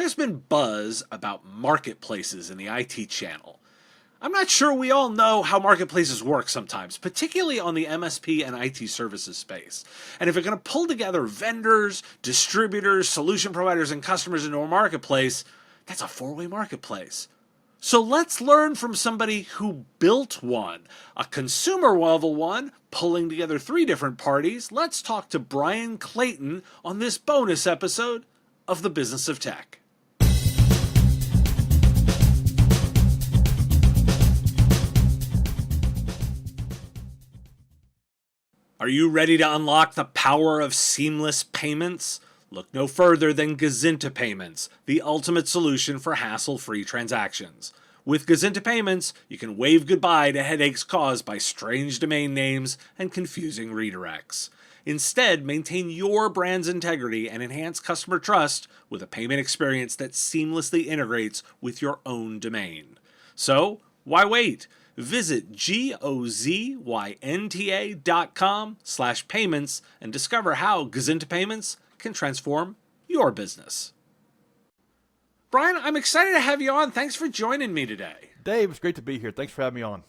There's been buzz about marketplaces in the IT channel. I'm not sure we all know how marketplaces work sometimes, particularly on the MSP and IT services space. And if you're going to pull together vendors, distributors, solution providers, and customers into a marketplace, that's a four-way marketplace. So let's learn from somebody who built one, a consumer level one, pulling together three different parties. Let's talk to Bryan Clayton on this bonus episode of The Business of Tech. Are you ready to unlock the power of seamless payments? Look no further than Gazinta Payments, the ultimate solution for hassle-free transactions. With Gazinta Payments, you can wave goodbye to headaches caused by strange domain names and confusing redirects. Instead, maintain your brand's integrity and enhance customer trust with a payment experience that seamlessly integrates with your own domain. So, why wait? Visit gozynta.com/payments and discover how Gazinta Payments can transform your business. Brian, I'm excited to have you on. Thanks for joining me today. Dave, it's great to be here. Thanks for having me on.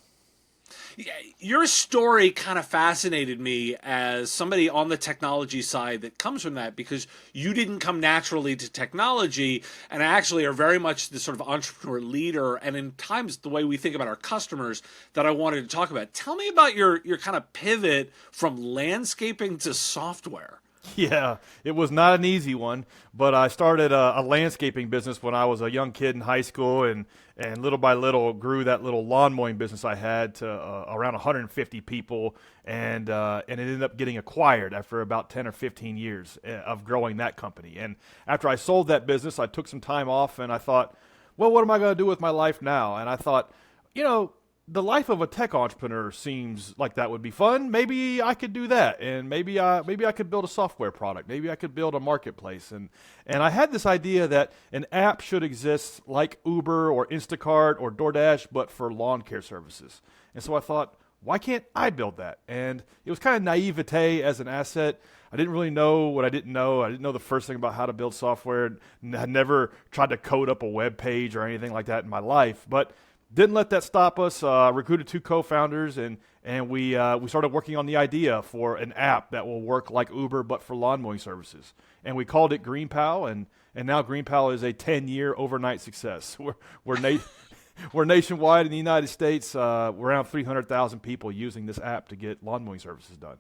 Your story kind of fascinated me as somebody on the technology side that comes from that, because you didn't come naturally to technology and actually are very much the sort of entrepreneur leader, and in times the way we think about our customers that I wanted to talk about. Tell me about your kind of pivot from landscaping to software. Yeah, it was not an easy one, but I started a landscaping business when I was a young kid in high school, and little by little grew that little lawn mowing business I had to around 150 people, and it ended up getting acquired after about 10 or 15 years of growing that company. And after I sold that business, I took some time off, and I thought, well, what am I going to do with my life now? And I thought, the life of a tech entrepreneur seems like that would be fun. Maybe I could do that, and maybe I could build a software product. Maybe I could build a marketplace, and I had this idea that an app should exist like Uber or Instacart or DoorDash, but for lawn care services. And so I thought, why can't I build that? And it was kind of naivete as an asset. I didn't really know what I didn't know. I didn't know the first thing about how to build software. I never tried to code up a web page or anything like that in my life, but didn't let that stop us. Recruited two co-founders, and we started working on the idea for an app that will work like Uber but for lawn mowing services. And we called it GreenPal, and now GreenPal is a 10-year overnight success. We're nationwide in the United States. We're around 300,000 people using this app to get lawn mowing services done.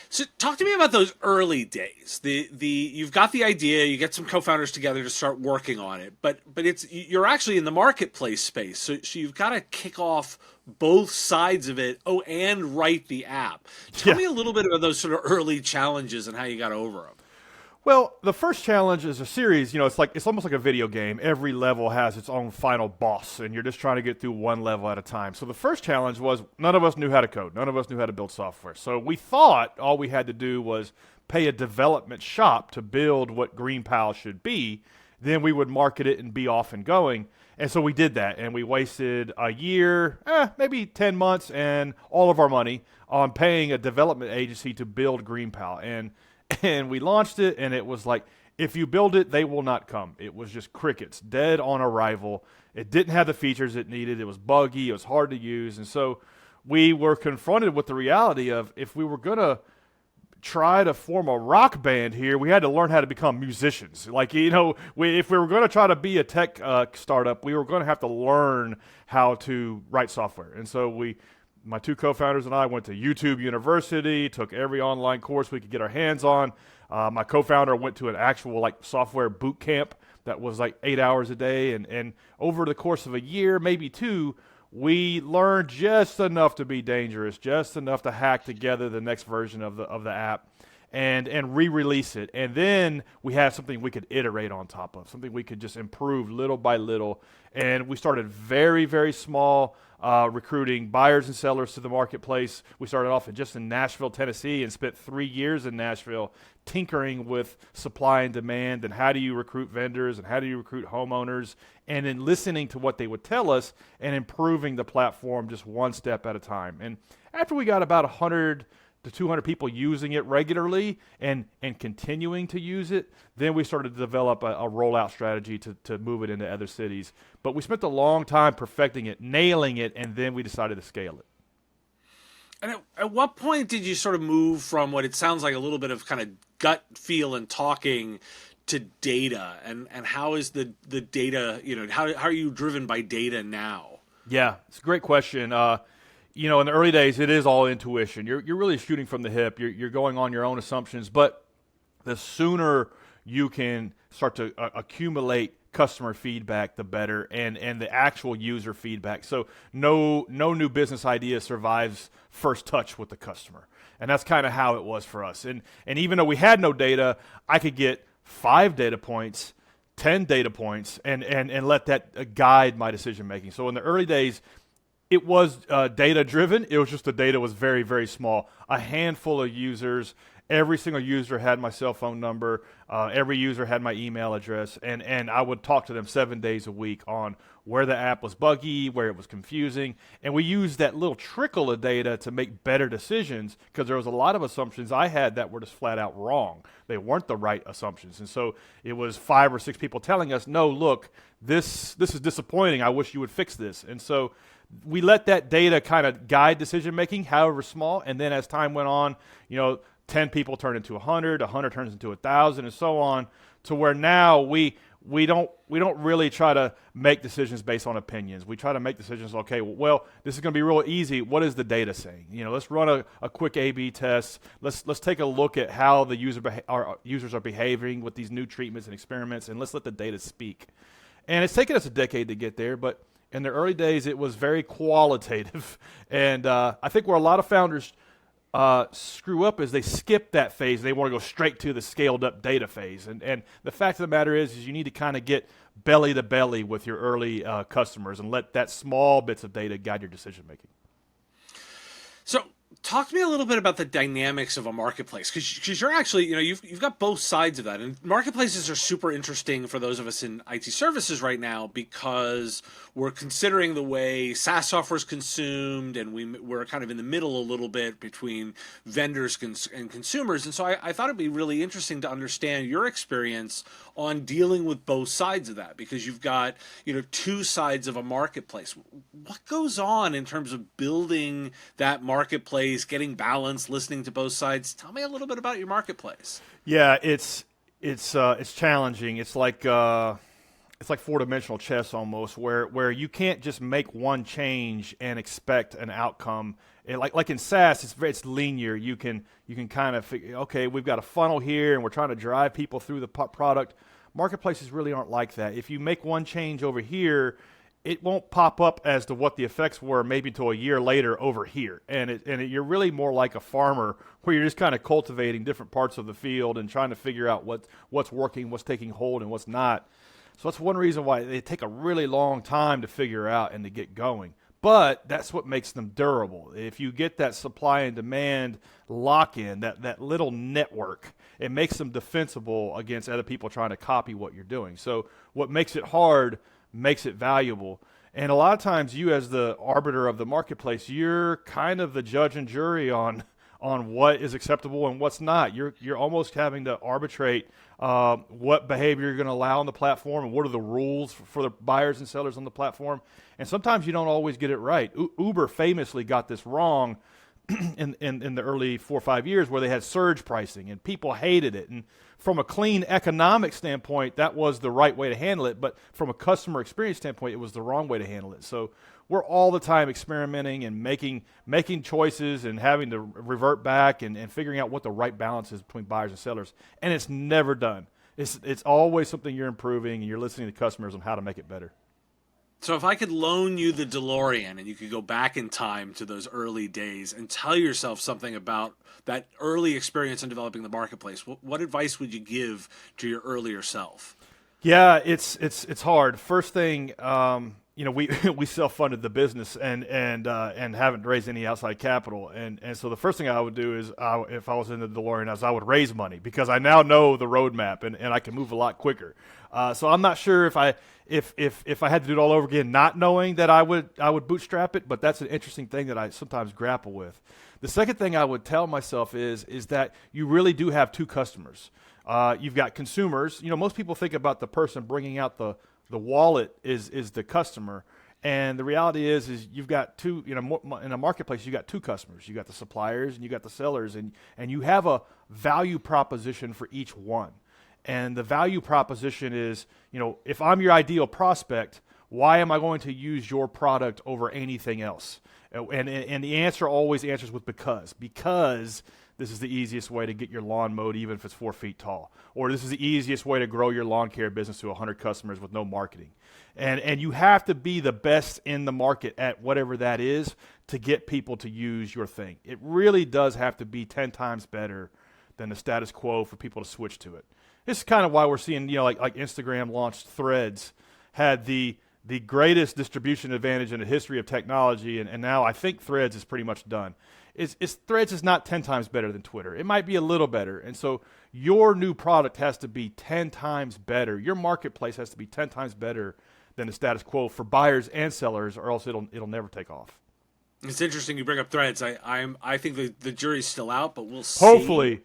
So talk to me about those early days. You've got the idea, you get some co-founders together to start working on it, but you're actually in the marketplace space, so you've got to kick off both sides of it. Oh, and write the app. Tell me a little bit about those sort of early challenges and how you got over them. Well, the first challenge is a series. It's almost like a video game. Every level has its own final boss, and you're just trying to get through one level at a time. So the first challenge was none of us knew how to code. None of us knew how to build software. So we thought all we had to do was pay a development shop to build what GreenPal should be. Then we would market it and be off and going. And so we did that, and we wasted a year, maybe 10 months, and all of our money on paying a development agency to build GreenPal. And we launched it, and it was like, if you build it, they will not come. It was just crickets, dead on arrival. It didn't have the features it needed. It was buggy. It was hard to use. And so we were confronted with the reality of, if we were going to try to form a rock band here, we had to learn how to become musicians. If we were going to try to be a tech startup, we were going to have to learn how to write software. And so my two co-founders and I went to YouTube University, took every online course we could get our hands on. My co-founder went to an actual software boot camp that was 8 hours a day. And over the course of a year, maybe two, we learned just enough to be dangerous, just enough to hack together the next version of the app and re-release it. And then we had something we could iterate on top of, something we could just improve little by little. And we started very, very small, recruiting buyers and sellers to the marketplace. We started off in Nashville, Tennessee, and spent 3 years in Nashville tinkering with supply and demand, and how do you recruit vendors, and how do you recruit homeowners, and then listening to what they would tell us and improving the platform just one step at a time. And after we got about 100 to 200 people using it regularly and continuing to use it, then we started to develop a rollout strategy to move it into other cities. But we spent a long time perfecting it, nailing it, and then we decided to scale it. And at what point did you sort of move from what it sounds like a little bit of kind of gut feel and talking to data? And how is the data, how are you driven by data now? Yeah, it's a great question. In the early days, it is all intuition. You're really shooting from the hip. You're going on your own assumptions. But the sooner you can start to accumulate customer feedback, the better, and the actual user feedback. So no new business idea survives first touch with the customer. And that's kind of how it was for us. And even though we had no data, I could get 5 data points, 10 data points, and let that guide my decision making. So in the early days, it was data driven. It was just the data was very, very small. A handful of users. Every single user had my cell phone number. Every user had my email address, and I would talk to them 7 days a week on where the app was buggy, where it was confusing, and we used that little trickle of data to make better decisions because there was a lot of assumptions I had that were just flat out wrong. They weren't the right assumptions, and so it was 5 or 6 people telling us, "No, look, this is disappointing. I wish you would fix this," and so we let that data kind of guide decision making, however small, and then as time went on, 10 people turn into 100, 100 turns into 1,000, and so on, to where now we don't really try to make decisions based on opinions. We try to make decisions. Okay, well, this is going to be real easy. What is the data saying? Let's run a quick A/B test. Let's take a look at how the our users are behaving with these new treatments and experiments, and let's let the data speak. And it's taken us a decade to get there, but in the early days, it was very qualitative, and I think where a lot of founders screw up is they skip that phase. They want to go straight to the scaled up data phase. And the fact of the matter is you need to kind of get belly to belly with your early customers and let that small bits of data guide your decision making. So talk to me a little bit about the dynamics of a marketplace, because you're actually, you've got both sides of that. And marketplaces are super interesting for those of us in IT services right now because we're considering the way SaaS software is consumed, and we're kind of in the middle a little bit between vendors and consumers. And so I thought it'd be really interesting to understand your experience on dealing with both sides of that, because you've got, two sides of a marketplace. What goes on in terms of building that marketplace, getting balance, listening to both sides? Tell me a little bit about your marketplace. Yeah, it's challenging. It's like 4-dimensional chess almost, where you can't just make one change and expect an outcome. Like in SaaS, it's linear. You can kind of figure, okay, we've got a funnel here, and we're trying to drive people through the product. Marketplaces really aren't like that. If you make one change over here, it won't pop up as to what the effects were maybe until a year later over here. And you're really more like a farmer where you're just kind of cultivating different parts of the field and trying to figure out what's working, what's taking hold, and what's not. So that's one reason why they take a really long time to figure out and to get going. But that's what makes them durable. If you get that supply and demand lock-in, that little network, it makes them defensible against other people trying to copy what you're doing. So what makes it hard makes it valuable. And a lot of times you, as the arbiter of the marketplace, you're kind of the judge and jury on what is acceptable and what's not. You're almost having to arbitrate what behavior you're going to allow on the platform and what are the rules for the buyers and sellers on the platform. And sometimes you don't always get it right. Uber famously got this wrong in the early 4 or 5 years, where they had surge pricing and people hated it. And from a clean economic standpoint, that was the right way to handle it. But from a customer experience standpoint, it was the wrong way to handle it. So we're all the time experimenting and making choices and having to revert back and figuring out what the right balance is between buyers and sellers. And it's never done. It's always something you're improving, and you're listening to customers on how to make it better. So if I could loan you the DeLorean and you could go back in time to those early days and tell yourself something about that early experience in developing the marketplace, what advice would you give to your earlier self? Yeah, it's hard. First thing, we we self-funded the business and haven't raised any outside capital. And so the first thing I would do is, if I was in the DeLorean, I would raise money because I now know the roadmap and I can move a lot quicker. So I'm not sure if I had to do it all over again, not knowing that I would bootstrap it. But that's an interesting thing that I sometimes grapple with. The second thing I would tell myself is that you really do have two customers. You've got consumers. Most people think about the person bringing out the wallet is the customer, and the reality is you've got two. In a marketplace, you got two customers. You got the suppliers and you got the sellers, and you have a value proposition for each one. And the value proposition is, if I'm your ideal prospect, why am I going to use your product over anything else? And the answer always answers with because this is the easiest way to get your lawn mowed even if it's 4 feet tall. Or this is the easiest way to grow your lawn care business to 100 customers with no marketing. And you have to be the best in the market at whatever that is to get people to use your thing. It really does have to be 10 times better than the status quo for people to switch to it. This is kind of why we're seeing, like Instagram launched Threads, had the greatest distribution advantage in the history of technology, and now I think Threads is pretty much done. Threads is not 10 times better than Twitter. It might be a little better. And so your new product has to be 10 times better. Your marketplace has to be 10 times better than the status quo for buyers and sellers, or else it'll never take off. It's interesting you bring up Threads. I think the jury's still out, but we'll see. Hopefully.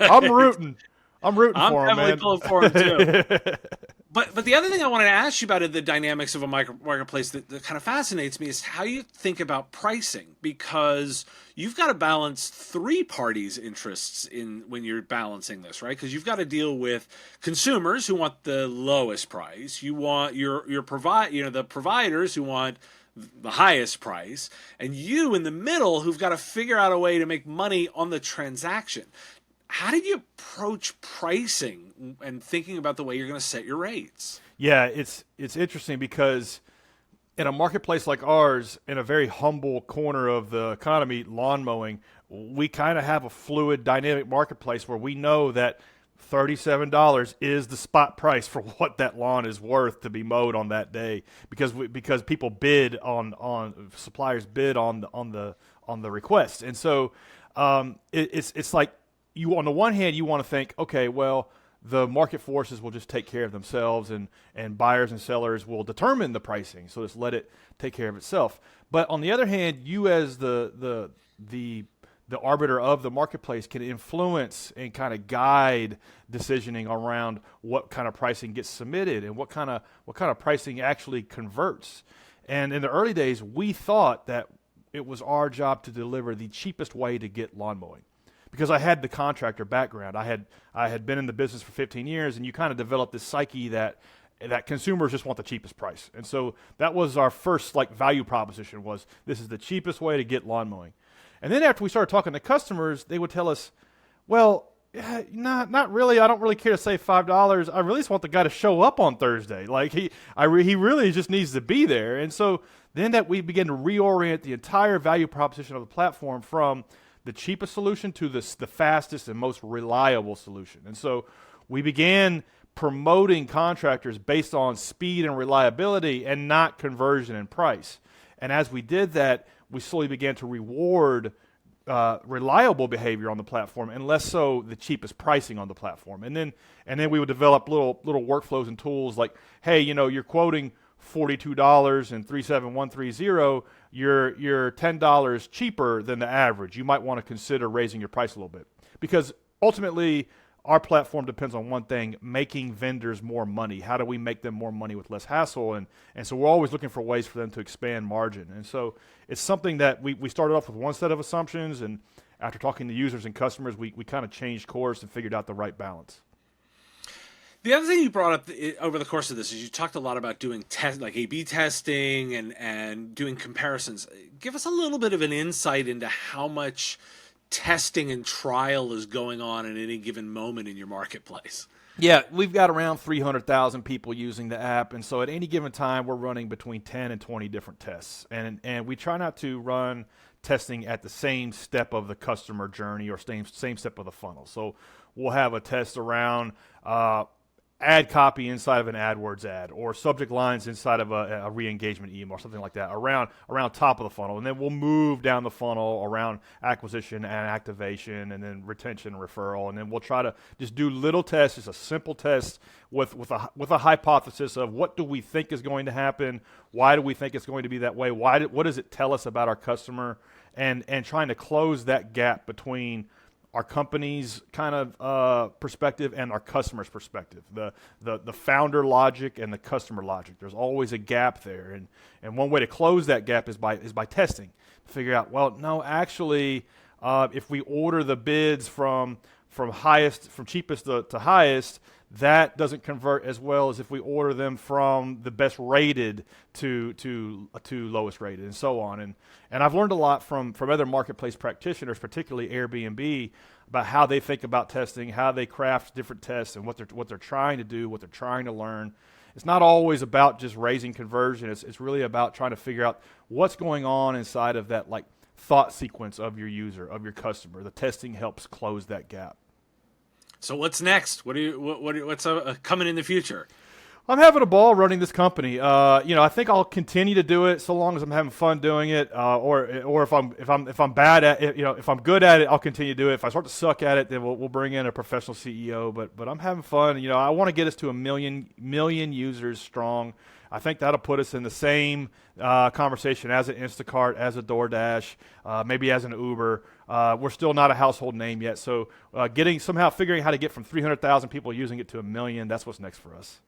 I'm rooting. I'm for him, man. I'm definitely pulling for him too. But the other thing I wanted to ask you about in the dynamics of a marketplace that kind of fascinates me is how you think about pricing, because you've got to balance three parties' interests when you're balancing this, right? Because you've got to deal with consumers who want the lowest price. You want the providers who want the highest price, and you in the middle who've got to figure out a way to make money on the transaction. How did you approach pricing and thinking about the way you're going to set your rates? Yeah, it's interesting because in a marketplace like ours, in a very humble corner of the economy, lawn mowing, we kind of have a fluid, dynamic marketplace where we know that $37 is the spot price for what that lawn is worth to be mowed on that day, because people bid on suppliers bid on the request, and so it's like. You, on the one hand, you want to think, okay, well, the market forces will just take care of themselves, and buyers and sellers will determine the pricing. So just let it take care of itself. But on the other hand, you as the arbiter of the marketplace can influence and kind of guide decisioning around what kind of pricing gets submitted and what kind of pricing actually converts. And in the early days, we thought that it was our job to deliver the cheapest way to get lawn mowing. Because I had the contractor background. I had been in the business for 15 years, and you kind of develop this psyche that consumers just want the cheapest price. And so that was our first value proposition, was this is the cheapest way to get lawn mowing. And then after we started talking to customers, they would tell us, well, not really. I don't really care to save $5. I really just want the guy to show up on Thursday. He really just needs to be there. And so then that we began to reorient the entire value proposition of the platform from the cheapest solution to the fastest and most reliable solution. And so we began promoting contractors based on speed and reliability and not conversion and price. And as we did that, we slowly began to reward reliable behavior on the platform and less so the cheapest pricing on the platform. And then we would develop little workflows and tools like, hey, you're quoting $42 and 37130, you're $10 cheaper than the average. You might want to consider raising your price a little bit, because ultimately our platform depends on one thing: making vendors more money. How do we make them more money with less hassle? And so we're always looking for ways for them to expand margin. And so it's something that we started off with one set of assumptions, and after talking to users and customers, we kind of changed course and figured out the right balance. The other thing you brought up over the course of this is you talked a lot about doing A/B testing and doing comparisons. Give us a little bit of an insight into how much testing and trial is going on at any given moment in your marketplace. Yeah, we've got around 300,000 people using the app, and so at any given time we're running between 10 and 20 different tests. And we try not to run testing at the same step of the customer journey or same step of the funnel. So we'll have a test around ad copy inside of an AdWords ad, or subject lines inside of a re-engagement email or something like that around top of the funnel. And then we'll move down the funnel around acquisition and activation, and then retention and referral. And then we'll try to just do little tests, just a simple test with a hypothesis of what do we think is going to happen, why do we think it's going to be that way, what does it tell us about our customer, and trying to close that gap between our company's kind of perspective and our customer's perspective, the founder logic and the customer logic. There's always a gap there, and one way to close that gap is by testing, to figure out, well, no, actually, if we order the bids from cheapest to highest, that doesn't convert as well as if we order them from the best rated to lowest rated, and so on. And I've learned a lot from other marketplace practitioners, particularly Airbnb, about how they think about testing, how they craft different tests, and what they're trying to do, what they're trying to learn. It's not always about just raising conversion. It's really about trying to figure out what's going on inside of that thought sequence of your user, of your customer. The testing helps close that gap. So what's next? What's coming in the future? I'm having a ball running this company. I think I'll continue to do it so long as I'm having fun doing it. Or if I'm bad at it, if I'm good at it, I'll continue to do it. If I start to suck at it, then we'll bring in a professional CEO. But I'm having fun. I want to get us to 1 million users strong. I think that'll put us in the same conversation as an Instacart, as a DoorDash, maybe as an Uber. We're still not a household name yet, so figuring how to get from 300,000 people using it to 1 million, that's what's next for us.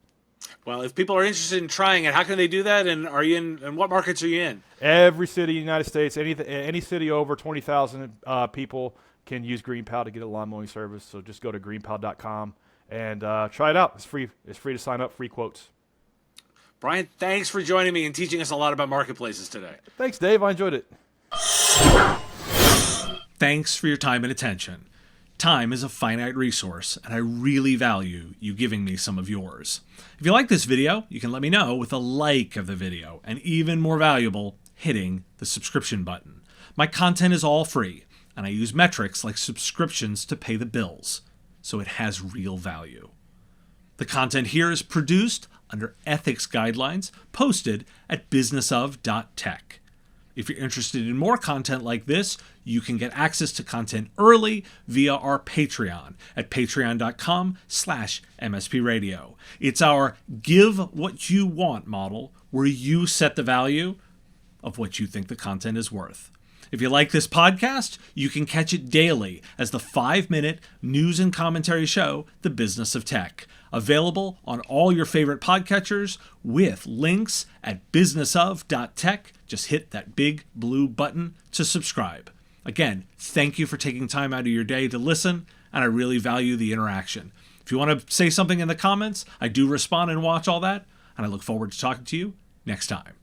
Well, if people are interested in trying it, how can they do that? And and what markets are you in? Every city in the United States, any city over 20,000 people can use GreenPal to get a lawn mowing service. So just go to greenpal.com and try it out. It's free. It's free to sign up. Free quotes. Brian, thanks for joining me and teaching us a lot about marketplaces today. Thanks, Dave. I enjoyed it. Thanks for your time and attention. Time is a finite resource, and I really value you giving me some of yours. If you like this video, you can let me know with a like of the video, and even more valuable, hitting the subscription button. My content is all free, and I use metrics like subscriptions to pay the bills, so it has real value. The content here is produced under ethics guidelines posted at businessof.tech. If you're interested in more content like this, you can get access to content early via our Patreon at patreon.com/MSPradio. It's our give what you want model, where you set the value of what you think the content is worth. If you like this podcast, you can catch it daily as the 5-minute news and commentary show, The Business of Tech, available on all your favorite podcatchers with links at businessof.tech. Just hit that big blue button to subscribe. Again, thank you for taking time out of your day to listen, and I really value the interaction. If you want to say something in the comments, I do respond and watch all that, and I look forward to talking to you next time.